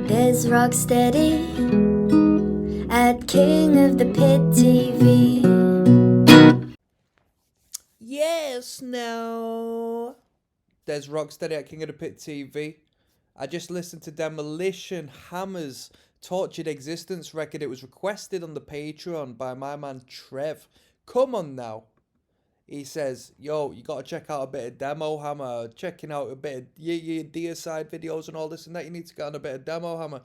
There's Rocksteady at King of the Pit TV. Yes, no. There's Rocksteady at King of the Pit TV. I just listened to Demolition Hammer's Tortured Existence record. It was requested on the Patreon by my man Trev. Come on now. He says, yo, you got to check out a bit of Demo Hammer, checking out a bit of your Deicide videos and all this and that. You need to get on a bit of Demo Hammer.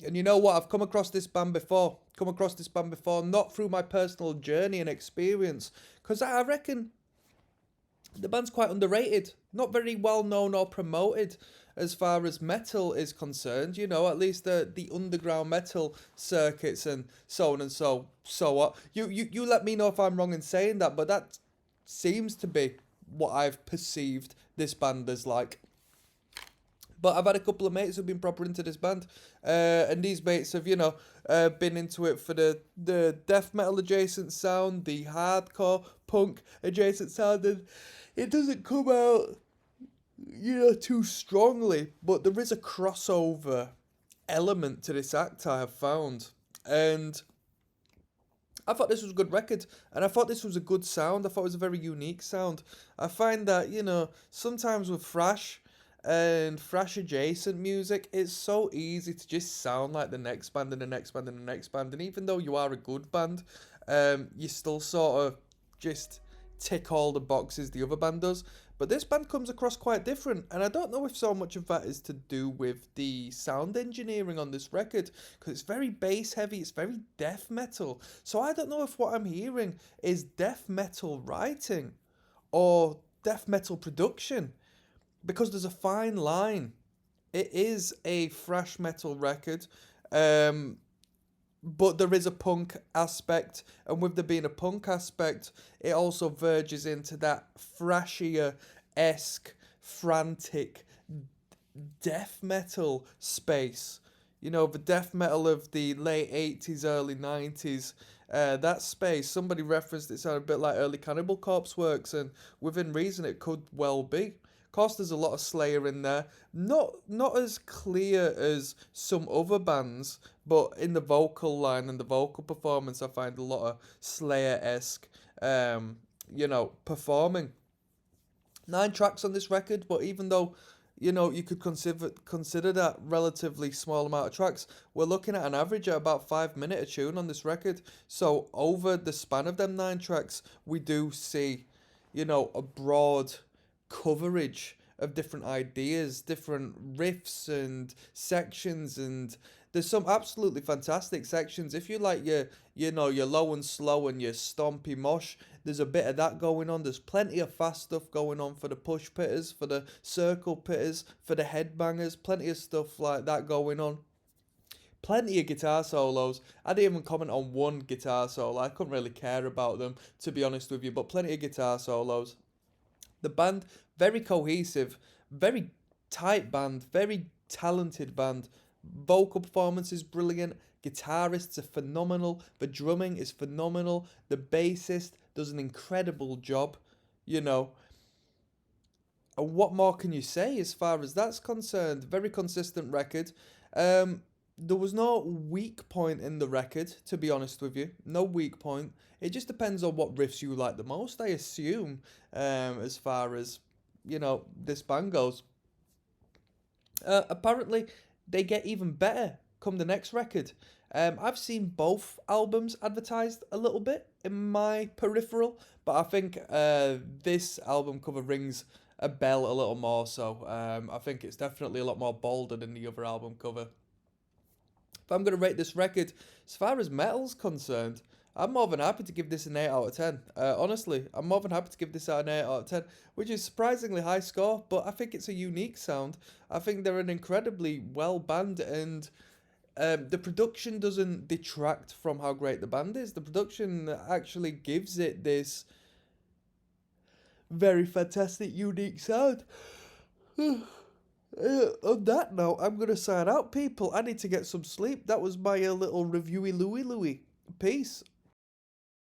And you know what? I've come across this band before. Not through my personal journey and experience. Because I reckon the band's quite underrated. Not very well known or promoted as far as metal is concerned. You know, at least the underground metal circuits and so on and so on. You let me know if I'm wrong in saying that, but that seems to be what I've perceived this band as like. But I've had a couple of mates who've been proper into this band, and these mates have, been into it for the death metal adjacent sound, the hardcore punk adjacent sound, and it doesn't come out, too strongly, but there is a crossover element to this act I have found, and I thought this was a good record, and I thought this was a good sound. I thought it was a very unique sound. I find that, sometimes with thrash and thrash adjacent music, it's so easy to just sound like the next band and the next band and the next band. And even though you are a good band, you still sort of just tick all the boxes the other band does. But this band comes across quite different, and I don't know if so much of that is to do with the sound engineering on this record, because it's very bass heavy, it's very death metal. So I don't know if what I'm hearing is death metal writing or death metal production, because there's a fine line. It is a thrash metal record, but there is a punk aspect, and with there being a punk aspect, it also verges into that thrashier-esque, frantic death metal space. The death metal of the late 80s, early 90s, that space, somebody referenced it sounded a bit like early Cannibal Corpse works, and within reason it could well be. Of course, there's a lot of Slayer in there. Not as clear as some other bands, but in the vocal line and the vocal performance, I find a lot of Slayer-esque, performing. 9 tracks on this record, but even though, you could consider that relatively small amount of tracks, we're looking at an average at about 5 minutes a tune on this record. So over the span of them 9 tracks, we do see, a broad coverage of different ideas, different riffs and sections, and there's some absolutely fantastic sections. If you like your low and slow and your stompy mosh, there's a bit of that going on. There's plenty of fast stuff going on for the push pitters, for the circle pitters, for the headbangers, plenty of stuff like that going on. Plenty of guitar solos. I didn't even comment on one guitar solo. I couldn't really care about them, to be honest with you, but plenty of guitar solos. The band, very cohesive, very tight band, very talented band. Vocal performance is brilliant. Guitarists are phenomenal. The drumming is phenomenal. The bassist does an incredible job, And what more can you say as far as that's concerned? Very consistent record. There was no weak point in the record, to be honest with you. No weak point. It just depends on what riffs you like the most, I assume, as far as, this band goes. Apparently, they get even better come the next record. I've seen both albums advertised a little bit in my peripheral, but I think this album cover rings a bell a little more so. I think it's definitely a lot more bolder than the other album cover. If I'm going to rate this record, as far as metal's concerned, I'm more than happy to give this an 8 out of 10. Honestly, I'm more than happy to give this an 8 out of 10, which is surprisingly high score, but I think it's a unique sound. I think they're an incredibly well band, and the production doesn't detract from how great the band is. The production actually gives it this very fantastic, unique sound. On that note, I'm going to sign out, people. I need to get some sleep. That was my little reviewy Louie. Peace.